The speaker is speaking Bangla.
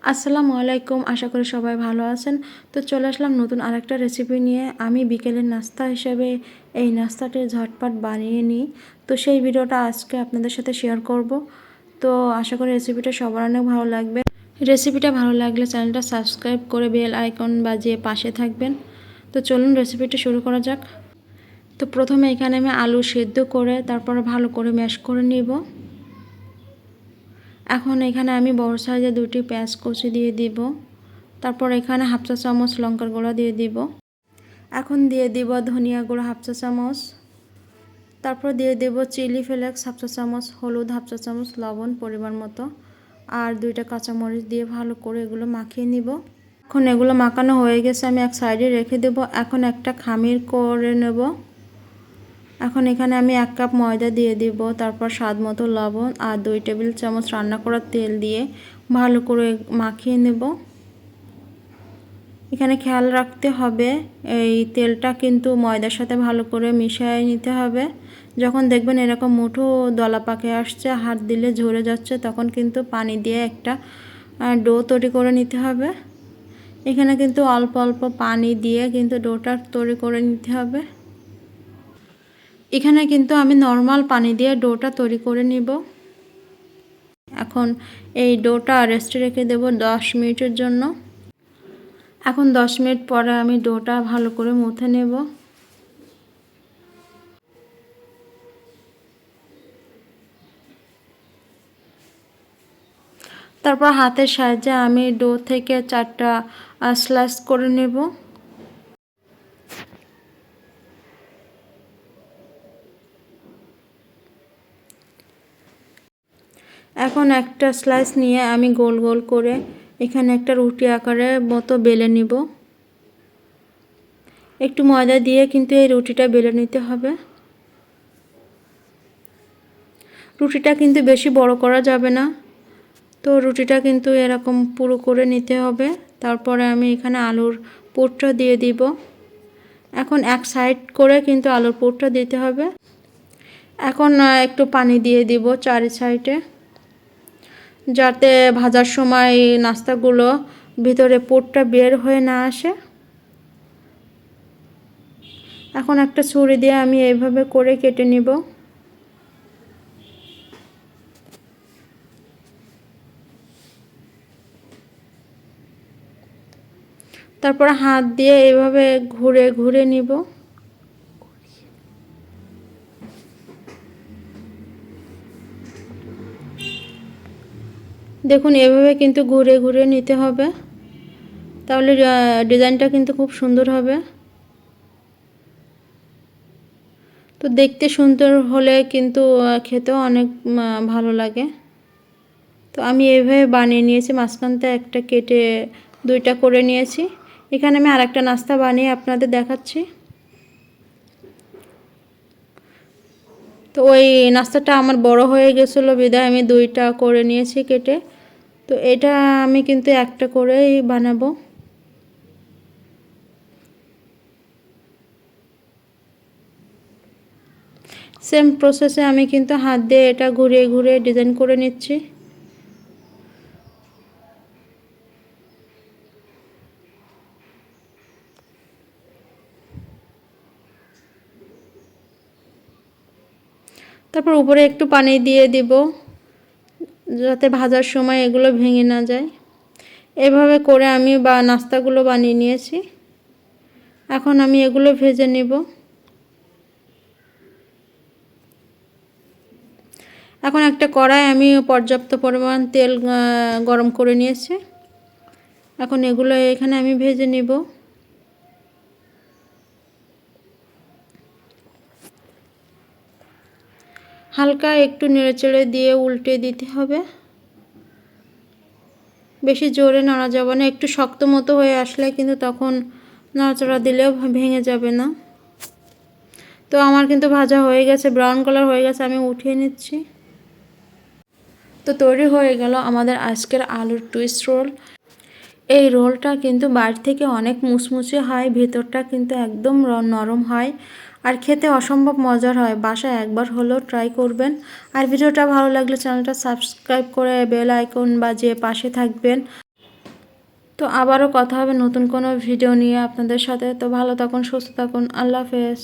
আসসালামু আলাইকুম, আশা করি সবাই ভালো আছেন। তো চলে আসলাম নতুন আরেকটা রেসিপি নিয়ে। আমি বিকেলের নাস্তা হিসেবে এই নাস্তাটি ঝটপট বানিয়ে নিই। তো সেই ভিডিওটা আজকে আপনাদের সাথে শেয়ার করব। তো আশা করি রেসিপিটা সবার অনেক ভালো লাগবে। রেসিপিটা ভালো লাগলে চ্যানেলটা সাবস্ক্রাইব করে বেল আইকন বাজিয়ে পাশে থাকবেন। তো চলুন রেসিপিটা শুরু করা যাক। তো প্রথমে এখানে আমি আলু সেদ্ধ করে তারপরে ভালো করে ম্যাশ করে নিব। এখন এখানে আমি বড় সাইজে 2টি পেঁয়াজ কুচি দিয়ে দিব। তারপর এখানে হাফ চা চামচ লঙ্কার গুঁড়া দিয়ে দিব। এখন দিয়ে দিব ধনিয়া গুঁড়া হাফ চা চামচ। তারপর দিয়ে দেব চিলি ফ্লেক্স হাফ চা চামচ, হলুদ হাফ চা চামচ, লবণ পরিমাণ মতো আর 2টা কাঁচামরিচ দিয়ে ভালো করে এগুলো মাখিয়ে নিব। এখন এগুলো মাখানো হয়ে গেছে, আমি এক সাইডে রেখে দেব। এখন একটা খামির করে নেব। এখন এখানে আমি 1 কাপ ময়দা দিয়ে দিব, তারপর স্বাদ মতো লবণ আর 2 টেবিল চামচ রান্না করা তেল দিয়ে ভালো করে মাখিয়ে নেব। এখানে খেয়াল রাখতে হবে এই তেলটা কিন্তু ময়দার সাথে ভালো করে মিশিয়ে নিতে হবে। যখন দেখবেন এরকম মুঠো দলা পাকে আসছে, হাত দিলে ঝরে যাচ্ছে, তখন কিন্তু পানি দিয়ে একটা ডো তৈরি করে নিতে হবে। এখানে কিন্তু অল্প অল্প পানি দিয়ে কিন্তু ডোটা তৈরি করে নিতে হবে। এখানে কিন্তু আমি নর্মাল পানি দিয়ে ডোটা তৈরি করে নিব। এখন এই ডোটা রেস্টে রেখে দেব 10 মিনিটের জন্য। এখন 10 মিনিট পরে আমি ডোটা ভালো করে মুথে নেব। তারপর হাতের সাহায্যে আমি ডো থেকে 4টা স্লাইস করে নেব। এখন একটা স্লাইস নিয়ে আমি গোল গোল করে এখানে একটা রুটি আকারের মতো বেলে নিব। একটু ময়দা দিয়ে কিন্তু এই রুটিটা বেলে নিতে হবে। রুটিটা কিন্তু বেশি বড় করা যাবে না। তো রুটিটা কিন্তু এরকম পুরো করে নিতে হবে। তারপরে আমি এখানে আলুর পুরটা দিয়ে দিব। এখন এক সাইড করে কিন্তু আলুর পুরটা দিতে হবে। এখন একটু পানি দিয়ে দিব চারি সাইডে, যাতে ভাজার সময় নাস্তাগুলো ভিতরে পুরটা বের হয়ে না আসে। এখন একটা ছুরি দিয়ে আমি এইভাবে করে কেটে নিব। তারপর হাত দিয়ে এইভাবে ঘুরে ঘুরে নিব। দেখুন এভাবে কিন্তু ঘুরে ঘুরে নিতে হবে, তাহলে ডিজাইনটা কিন্তু খুব সুন্দর হবে। তো দেখতে সুন্দর হলে কিন্তু খেতেও অনেক ভালো লাগে। তো আমি এইভাবে বানিয়ে নিয়েছি, মাঝখানতে একটা কেটে 2টা করে নিয়েছি। এখানে আমি আরেকটা নাস্তা বানিয়ে আপনাদের দেখাচ্ছি। তো ওই নাস্তাটা আমার বড় হয়ে গেছিলো বিধায় আমি 2টা করে নিয়েছি কেটে। তো এটা আমি কিন্তু একটা করেই বানাবো। সেম প্রসেসে আমি কিন্তু হাত দিয়ে এটা ঘুরিয়ে ঘুরিয়ে ডিজাইন করে নিচ্ছি। তারপর উপরে একটু পানি দিয়ে দিব, যাতে ভাজার সময় এগুলো ভেঙে না যায়। এভাবে করে আমি নাস্তাগুলো বানিয়ে নিয়েছি। এখন আমি এগুলো ভেজে নেব। এখন একটা কড়াই আমি পর্যাপ্ত পরিমাণ তেল গরম করে নিয়েছি। এখন এগুলো এখানে আমি ভেজে নেব। হালকা একটু নেড়েচেড়ে দিয়ে উল্টে দিতে হবে। বেশি জোরে নাড়া যাবে না, একটু শক্ত মতো হয়ে আসলে কিন্তু তখন নাড়াচাড়া দিলেও ভেঙে যাবে না। তো আমার কিন্তু ভাজা হয়ে গেছে, ব্রাউন কালার হয়ে গেছে, আমি উঠিয়ে নিচ্ছি। তো তৈরি হয়ে গেল আমাদের আজকের আলুর টুইস্ট রোল। এই রোলটা কিন্তু বাইরে থেকে অনেক মুচমুচে হয়, ভেতরটা কিন্তু একদম নরম হয় আর খেতে অসম্ভব মজার হয়। বাসায় একবার হলেও ট্রাই করবেন। আর ভিডিওটা ভালো লাগলে চ্যানেলটা সাবস্ক্রাইব করে বেল আইকন বাজিয়ে পাশে থাকবেন। তো আবারও কথা হবে নতুন কোনো ভিডিও নিয়ে আপনাদের সাথে। তো ভালো থাকুন, সুস্থ থাকুন, আল্লাহ হাফেজ।